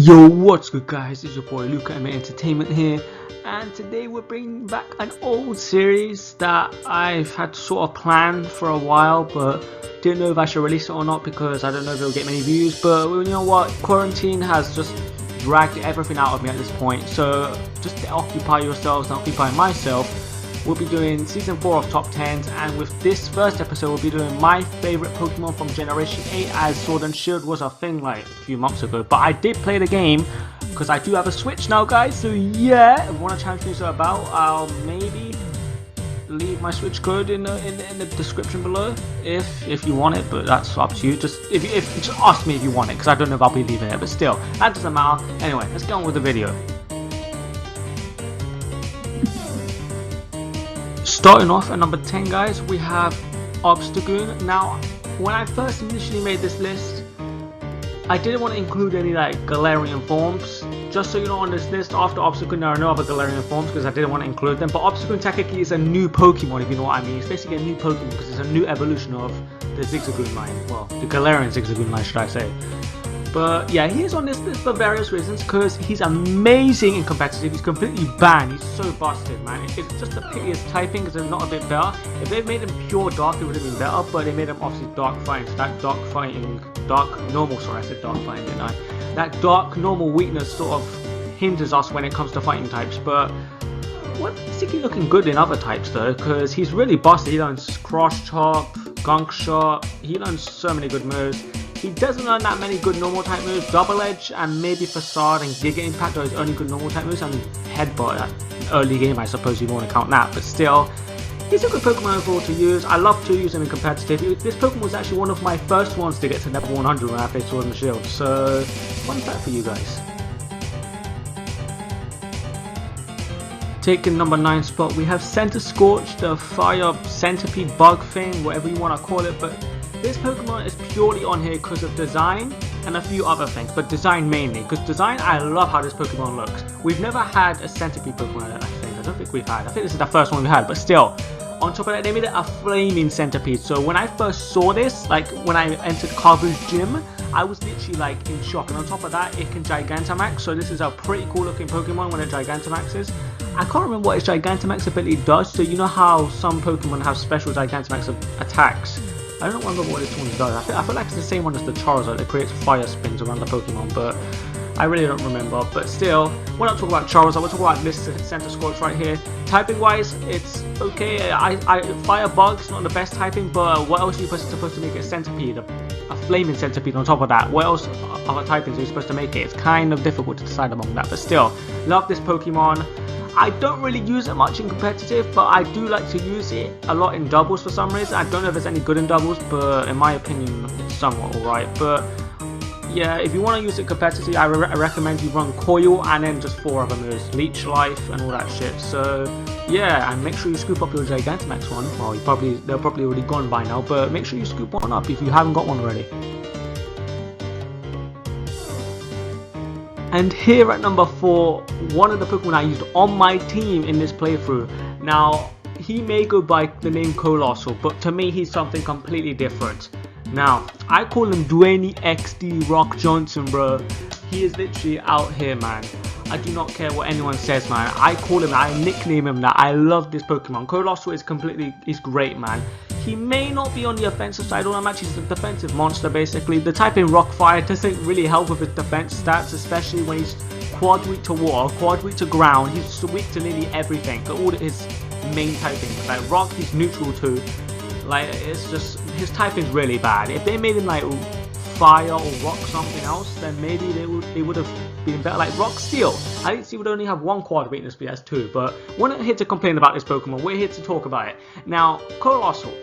Yo, what's good guys, it's your boy Luca Entertainment here, and today we're bringing back an old series that I've had sort of planned for a while, but didn't know if I should release it or not because I don't know if it'll get many views. But you know what, quarantine has just dragged everything out of me at this point, so just to occupy yourselves and occupy myself, we'll be doing season 4 of top 10s, and with this first episode we'll be doing my favorite Pokemon from generation 8, as Sword and Shield was a thing like a few months ago. But I did play the game because I do have a Switch now, guys, so yeah, if you want to challenge me about, I'll maybe leave my Switch code in the description below if you want it, but that's up to you. Just just ask me if you want it, because I don't know if I'll be leaving it, but still, that doesn't matter. Anyway, let's get on with the video. Starting off at number 10, guys, we have Obstagoon. Now, when I first initially made this list, I didn't want to include any like Galarian forms. Just so you know, on this list, after Obstagoon, there are no other Galarian forms because I didn't want to include them. But Obstagoon technically is a new Pokemon, if you know what I mean. It's basically a new Pokemon because it's a new evolution of the Zigzagoon line. Well, the Galarian Zigzagoon line, should I say. But yeah, he is on this list for various reasons, because he's amazing in competitive. He's completely banned. He's so busted, man. It's just a pity his typing is not a bit better. If they made him pure dark, it would have been better, but they made him obviously dark fighting. So that dark normal, sorry, I said dark fighting, didn't I? That dark normal weakness sort of hinders us when it comes to fighting types, but what is he looking good in other types though, because he's really busted. He learns Cross Chop, Gunk Shot, he learns so many good moves. He doesn't learn that many good normal type moves. Double Edge and maybe Facade and Giga Impact are his only good normal type moves, and Headbutt at early game, I suppose you want to count that, but still, he's a good Pokemon overall to use. I love to use him in competitive. This Pokemon was actually one of my first ones to get to level 100 when I played Sword and Shield, so fun fact for you guys. Taking number 9 spot, we have Center Scorch, the fire centipede bug thing, whatever you want to call it, but this Pokemon is purely on here because of design and a few other things, but design mainly. Because design, I love how this Pokemon looks. We've never had a centipede Pokemon, I don't think we've had. I think this is the first one we had, but still. On top of that, they made it a flaming centipede. So when I first saw this, like when I entered Carbu's gym, I was literally like in shock. And on top of that, it can Gigantamax. So this is a pretty cool looking Pokemon when it Gigantamaxes. I can't remember what its Gigantamax ability does. So you know how some Pokemon have special Gigantamax attacks. I don't remember what this one does. I feel like it's the same one as the Charizard that creates fire spins around the Pokemon, but I really don't remember. But still, we're not talking about Charizard, we're talking about this Center Scorch right here. Typing wise, it's okay. Fire Bug's not the best typing, but what else are you supposed to make it? A centipede, a flaming centipede on top of that. What else other typings are you supposed to make it? It's kind of difficult to decide among that, but still, love this Pokemon. I don't really use it much in competitive, but I do like to use it a lot in doubles for some reason. I don't know if it's any good in doubles, but in my opinion, it's somewhat alright. But yeah, if you want to use it competitively, I recommend you run Coil and then just 4 other moves, Leech Life and all that shit. So yeah, and make sure you scoop up your Gigantamax one. Well, they're probably already gone by now, but make sure you scoop one up if you haven't got one already. And here at number 4, one of the Pokemon I used on my team in this playthrough. Now, he may go by the name Colossal, but to me he's something completely different. Now, I call him Dwayne XD Rock Johnson, bro. He is literally out here, man. I do not care what anyone says, man. I call him that, I nickname him that. I love this Pokemon. Colossal is he's great, man. He may not be on the offensive side all that much. He's a defensive monster, basically. The type in Rock Fire doesn't really help with his defense stats, especially when he's quad weak to water, quad weak to ground. He's weak to nearly everything. All his main typing, like Rock, he's neutral too. Like, it's just, his typing's really bad. If they made him like Fire or Rock something else, then maybe they would have been better. Like Rock Steel, I think he would only have 1 quad weakness, but he has 2. But we're not here to complain about this Pokemon. We're here to talk about it. Now, Colossal,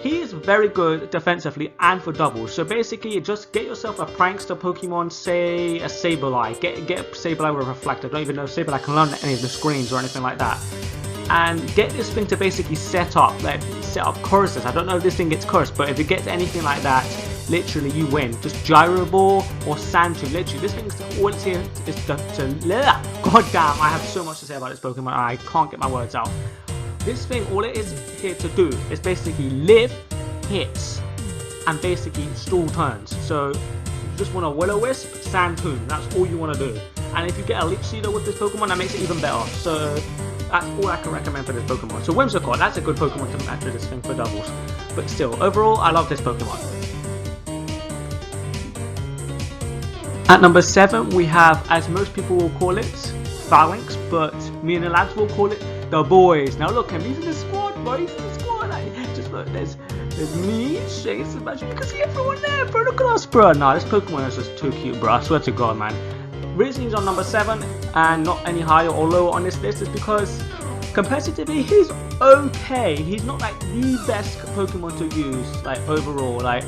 he is very good defensively and for doubles. So basically, just get yourself a prankster Pokemon, say a Sableye. Get a Sableye with a Reflector. I don't even know if Sableye can learn any of the screens or anything like that. And get this thing to basically set up curses. I don't know if this thing gets cursed, but if it gets anything like that, literally you win. Just Gyro Ball or Sandtooth. Literally, this thing's all it's here is to God damn, I have so much to say about this Pokemon. I can't get my words out. This thing, all it is here to do is basically live hits and basically stall turns. So just want a Will-O-Wisp, Sandpoon. That's all you want to do. And if you get a Leech Seeder with this Pokemon, that makes it even better. So that's all I can recommend for this Pokemon. So Whimsicott, that's a good Pokemon to match with this thing for doubles. But still, overall, I love this Pokemon. At number 7, we have, as most people will call it, Phalanx, but me and the lads will call it the boys. Now look, he's in the squad, bro. He's in the squad. Like, just look, there's me, Shay, Sebastian. You can see everyone there, bro. Look at us, bro. Nah, this Pokemon is just too cute, bro. I swear to God, man. Reason he's on number 7 and not any higher or lower on this list is because competitively he's okay. He's not like the best Pokemon to use, like overall. Like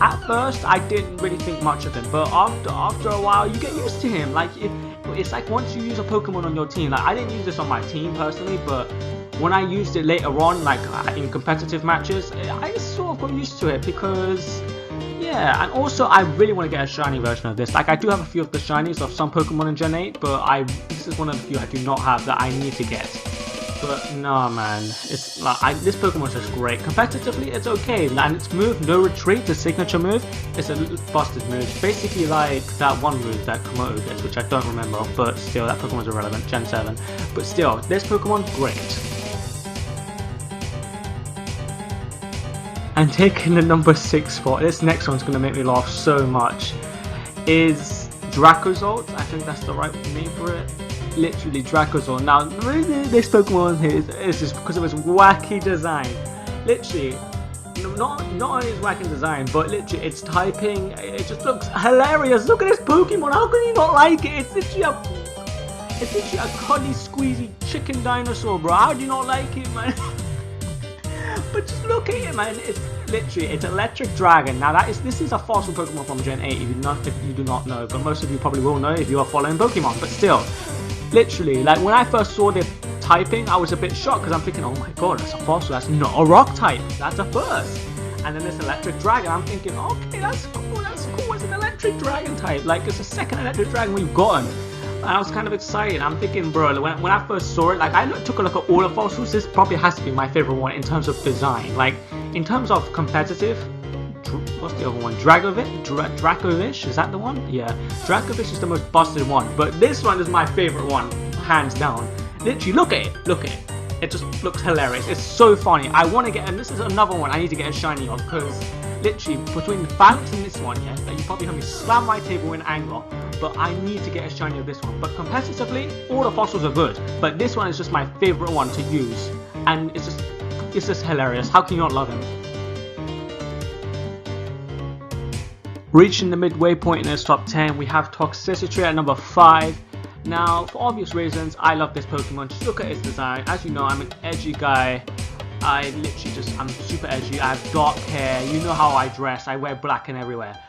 at first I didn't really think much of him, but after a while you get used to him. Like it's like once you use a Pokemon on your team, like I didn't use this on my team personally, but when I used it later on, like in competitive matches, I sort of got used to it because yeah, and also I really want to get a shiny version of this. Like I do have a few of the shinies of some Pokemon in Gen 8, but this is one of the few I do not have that I need to get. But no, man, it's like this Pokemon is just great. Competitively, it's okay, and its move, No Retreat, the signature move, is a busted move. It's basically like that one move that Komodo gets, which I don't remember, but still, that Pokemon's irrelevant, Gen 7. But still, this Pokemon's great. And taking the number 6 spot, this next one's going to make me laugh so much, is Dracozolt. I think that's the right name for it. Literally Dracozolt. Now, the reason this Pokemon is just because of its wacky design. Literally, not only its wacky design, but literally its typing, it just looks hilarious. Look at this Pokemon, how can you not like it? It's literally a cuddy, squeezy chicken dinosaur, bro. How do you not like it, man? But just look at it, man. It's Electric Dragon. Now this is a fossil Pokemon from Gen 8 if you do not know, but most of you probably will know if you are following Pokemon. But still, literally, like when I first saw the typing, I was a bit shocked because I'm thinking, oh my god, that's a fossil, that's not a rock type, that's a first. And then this Electric Dragon, I'm thinking, okay, that's cool, it's an Electric Dragon type, like it's the second Electric Dragon we've gotten. And I was kind of excited. I'm thinking, bro, when I first saw it, like I took a look at all the fossils, this probably has to be my favorite one in terms of design. Like in terms of competitive, what's the other one? Dracovish, is that the one? Yeah, Dracovish is the most busted one, but this one is my favorite one, hands down. Literally, look at it. It just looks hilarious. It's so funny. I want to get, and this is another one I need to get a shiny of because literally between the Phalanx and this one, yeah, like you probably heard me slam my table in anger, but I need to get a shiny of this one. But competitively, all the fossils are good, but this one is just my favorite one to use, and it's just hilarious. How can you not love him? Reaching the midway point in this top 10, we have Toxicity at number 5. Now, for obvious reasons, I love this Pokemon. Just look at its design. As you know, I'm an edgy guy. I'm super edgy. I have dark hair. You know how I dress. I wear black and everywhere.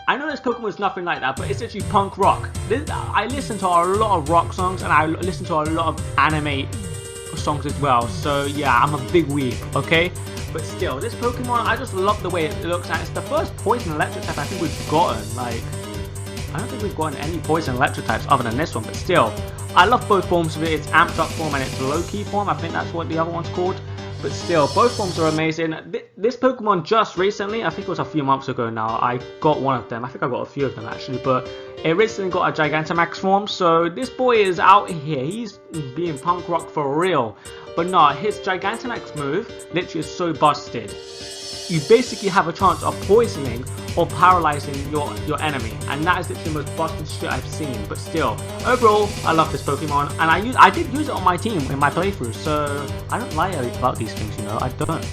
I know this Pokemon is nothing like that, but it's actually punk rock. I listen to a lot of rock songs, and I listen to a lot of anime songs as well. So yeah, I'm a big weeb, okay? But still, this Pokemon, I just love the way it looks, and it's the first Poison Electric type I think we've gotten. Like, I don't think we've gotten any Poison Electric types other than this one, but still, I love both forms of it. It's amped up form and it's low-key form. I think that's what the other one's called. But still, both forms are amazing. This Pokemon just recently, I think it was a few months ago now, I got one of them. I think I got a few of them actually, but it recently got a Gigantamax form. So this boy is out here. He's being punk rock for real. But no, his Gigantamax move literally is so busted. You basically have a chance of poisoning or paralyzing your enemy, and that is literally the most busted shit I've seen. But still, overall, I love this Pokemon, and I did use it on my team in my playthrough, so I don't lie about these things, you know, I don't.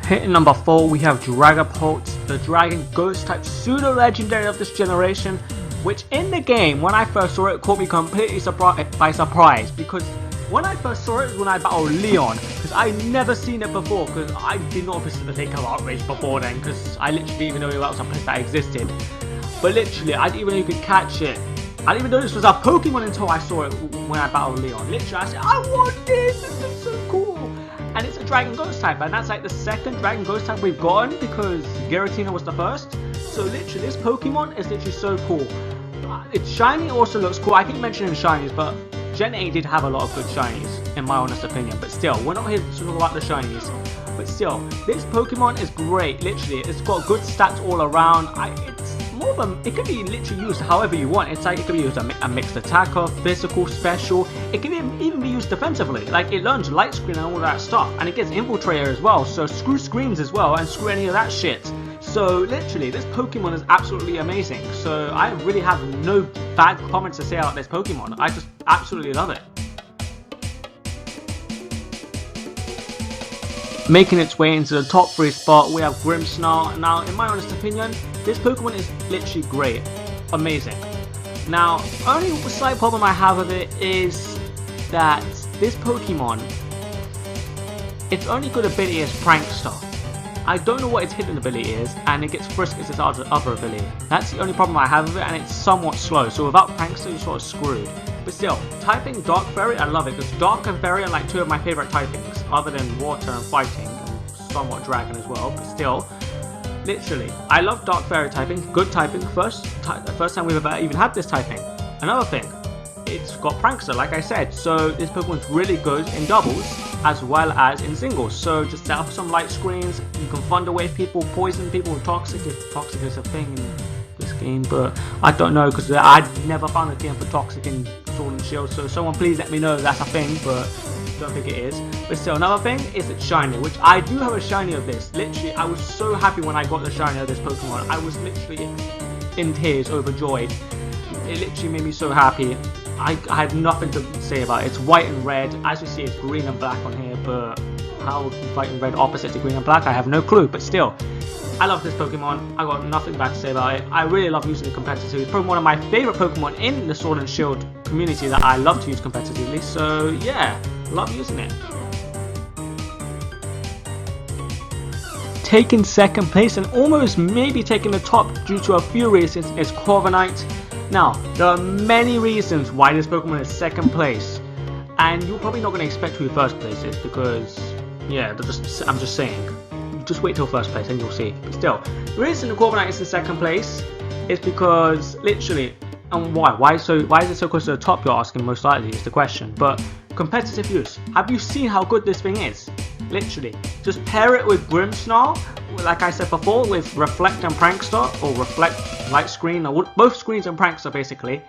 Hitting number 4, we have Dragapult, the Dragon Ghost type pseudo legendary of this generation, which in the game, when I first saw it, caught me completely by surprise, because when I first saw it was when I battled Leon, because I never seen it before, because I did not visit the Lake of Outrage before then, because I literally didn't even know that was a place that existed. But literally, I didn't even know you could catch it. I didn't even know this was a Pokemon until I saw it when I battled Leon. Literally, I said, I want this is so cool. And it's a Dragon Ghost type, and that's like the second Dragon Ghost type we've gotten, because Giratina was the first. So literally, this Pokemon is literally so cool. Its shiny also looks cool. I keep mentioning shinies, but Gen 8 did have a lot of good shinies, in my honest opinion, but still, we're not here to talk about the shinies. But still, this Pokemon is great. Literally, it's got good stats all around. It's more of a, it can be literally used however you want. It's like it can be used a mixed attacker, physical, special. It can even be used defensively. Like it learns Light Screen and all that stuff, and it gets Infiltrator as well. So screw screens as well, and screw any of that shit. So literally, this Pokemon is absolutely amazing. So I really have no bad comments to say about this Pokemon. I just absolutely love it. Making its way into the top 3 spot, we have Grimmsnarl. Now, in my honest opinion, this Pokemon is literally great. Amazing. Now, only slight problem I have with it is that this Pokemon, its only good ability is Prankster. I don't know what its hidden ability is, and it gets Frisk as its other ability. That's the only problem I have with it, and it's somewhat slow, so without Prankster, you're sort of screwed. But still, typing Dark Fairy, I love it, because Dark and Fairy are like 2 of my favourite typings, other than Water and Fighting, and somewhat Dragon as well, but still, literally, I love Dark Fairy typing, good typing, first time we've ever even had this typing. Another thing, it's got Prankster, like I said, so this Pokemon's really good in doubles, as well as in singles. So just set up some Light Screens, you can Thunder Wave people, poison people with Toxic, if Toxic is a thing in this game, but I don't know, because I've never found a game for Toxic in Sword and Shield, so someone please let me know if that's a thing, but don't think it is. But still, another thing is it's shiny, which I do have a shiny of this. Literally, I was so happy when I got the shiny of this Pokemon. I was literally in tears, overjoyed. It literally made me so happy. I had nothing to say about it. It's white and red. As you see, it's green and black on here, but how white and red opposite to green and black, I have no clue. But still, I love this Pokemon. I got nothing bad to say about it. I really love using it competitively. It's probably one of my favorite Pokemon in the Sword and Shield community that I love to use competitively. So yeah, love using it. Taking second place and almost maybe taking the top due to a few reasons is Corviknight. Now, there are many reasons why this Pokemon is second place, and you're probably not going to expect who first place is, because, yeah, I'm just saying. Just wait till first place and you'll see. But still, the reason the Corviknight is in second place is because, literally, and why? Why is it so close to the top, you're asking, most likely, is the question. But, competitive use. Have you seen how good this thing is? Literally. Just pair it with Grimmsnarl, like I said before, with Reflect and Prankster, or Reflect, Light Screen, or both Screens and Prankster basically,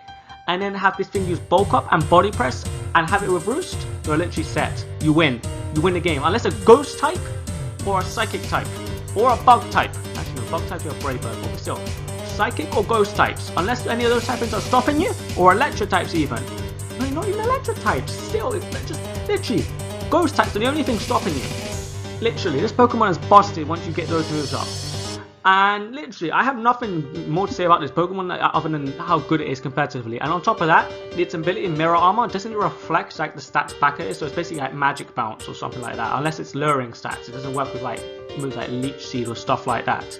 and then have this thing use Bulk Up and Body Press, and have it with Roost, you're literally set. You win. You win the game. Unless a Ghost type, or a Psychic type, or a Bug type. Actually, no, Bug type you're a Brave Bird, but still. Psychic or Ghost types, unless any of those typings are stopping you, or Electro types even. No, not even Electro types, still, it's just literally, Ghost types are the only thing stopping you. Literally, this Pokemon is busted once you get those moves up. And literally, I have nothing more to say about this Pokemon other than how good it is competitively. And on top of that, its ability in Mirror Armor doesn't reflect like the stats back at it, so it's basically like Magic Bounce or something like that. Unless it's luring stats, it doesn't work with like moves like Leech Seed or stuff like that.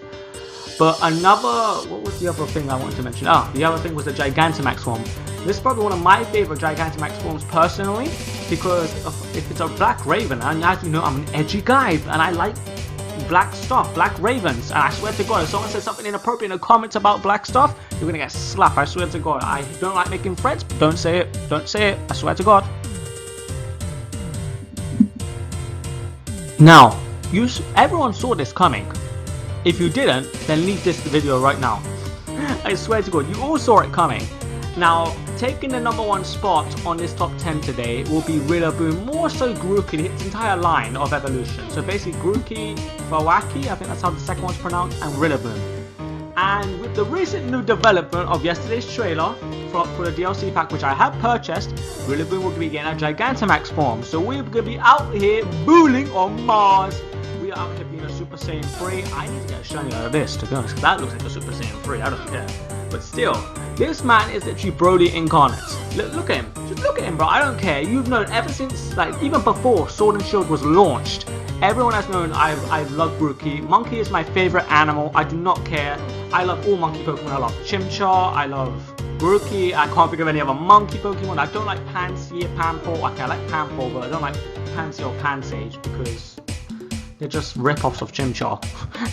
But another, what was the other thing I wanted to mention? Oh, the other thing was the Gigantamax form. This is probably one of my favorite Gigantamax forms personally, because if it's a Black Raven, and as you know, I'm an edgy guy, and I like black stuff, Black Ravens, and I swear to God, if someone says something inappropriate in the comments about black stuff, you're gonna get slapped, I swear to God. I don't like making threats, but don't say it, I swear to God. Now, everyone saw this coming. If you didn't, then leave this video right now. I swear to God, you all saw it coming. Now, taking the #1 spot on this top 10 today will be Rillaboom, more so Grookey, its entire line of evolution. So basically Grookey, Fawaki, I think that's how the second one's pronounced, and Rillaboom. And with the recent new development of yesterday's trailer for the DLC pack, which I have purchased, Rillaboom will be getting a Gigantamax form. So we're going to be out here booling on Mars. We are out here being a Super Saiyan 3. I need to get a shiny out of this, to be honest, because that looks like a Super Saiyan 3, I don't care. But still, this man is literally Brody incarnate. Look at him. Just look at him, bro. I don't care. You've known ever since, like, even before Sword and Shield was launched, everyone has known I love Grookey. Monkey is my favorite animal. I do not care. I love all monkey Pokemon. I love Chimchar. I love Grookey. I can't think of any other monkey Pokemon. I don't like Pansy or Panpour. Okay, I like Panpour, but I don't like Pansy or Pansage because they're just rip-offs of Chimchar.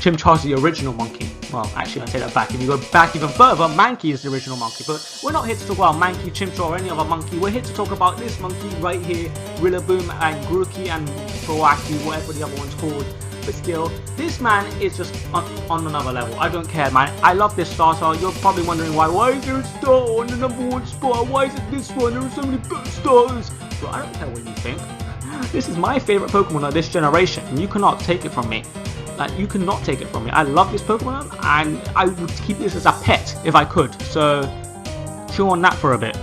Chimchar's the original monkey. Well, actually, I take that back. If you go back even further, Mankey is the original monkey. But we're not here to talk about Mankey, Chimchar, or any other monkey. We're here to talk about this monkey right here, Rillaboom and Grookey and Fawaki, whatever the other one's called. super skill. This man is just on another level. I don't care, man. I love this starter. You're probably wondering why is there a star on the #1 spot? Why is it this one? There are so many better stars. But I don't care what you think. This is my favorite Pokemon of this generation, and you cannot take it from me. Like, you cannot take it from me. I love this Pokemon, and I would keep this as a pet if I could. So, chew on that for a bit.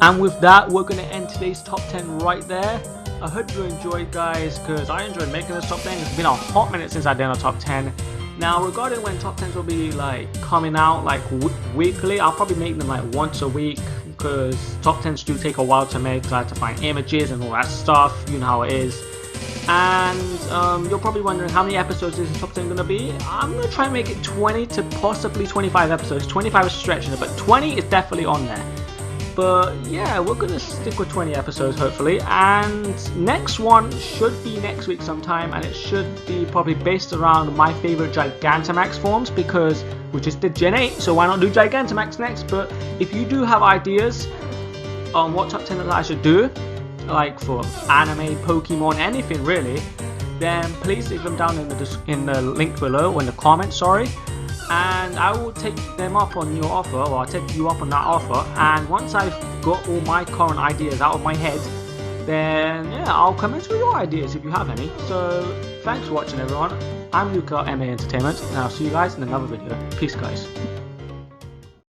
And with that, we're going to end today's top 10 right there. I hope you enjoyed, guys, because I enjoyed making this top 10. It's been a hot minute since I did a top 10. Now, regarding when top 10s will be like coming out like weekly, I'll probably make them like once a week, because top 10s do take a while to make, because I have to find images and all that stuff. You know how it is. And you're probably wondering how many episodes is the top 10 going to be. I'm going to try and make it 20 to possibly 25 episodes. 25 is stretching it, but 20 is definitely on there. But yeah, we're going to stick with 20 episodes hopefully, and next one should be next week sometime, and it should be probably based around my favorite Gigantamax forms, because we just did Gen 8, so why not do Gigantamax next? But if you do have ideas on what top 10 that I should do, like for anime, Pokemon, anything really, then please leave them down in the link below, or in the comments, sorry. And I will take them up on your offer, or I'll take you up on that offer, and once I've got all my current ideas out of my head, then yeah, I'll come into your ideas if you have any. So thanks for watching, everyone. I'm Luca, MA Entertainment, and I'll see you guys in another video. Peace, guys.